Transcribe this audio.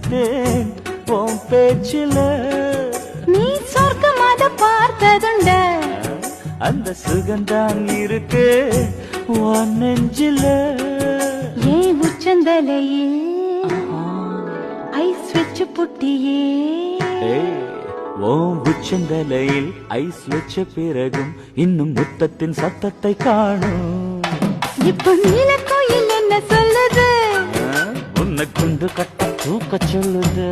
ரசித்தேன் உன் பேச்சில. நீ சொர்க்கமாத பார்த்ததுண்ட அந்த சுகந்தான் இருக்கு உன் நெஞ்சில. ஏன் உச்சந்தலையில் ஐஸ் வச்சு புட்டியே. ஓம் உச்சந்தலையில் ஐஸ் வச்ச பிறகும் இன்னும் முத்தத்தின் சத்தத்தை காணும். இப்ப நீல கோயில் என்ன சொல்லுது? உன்னை கொண்டு கட்ட தூக்க சொல்லுது.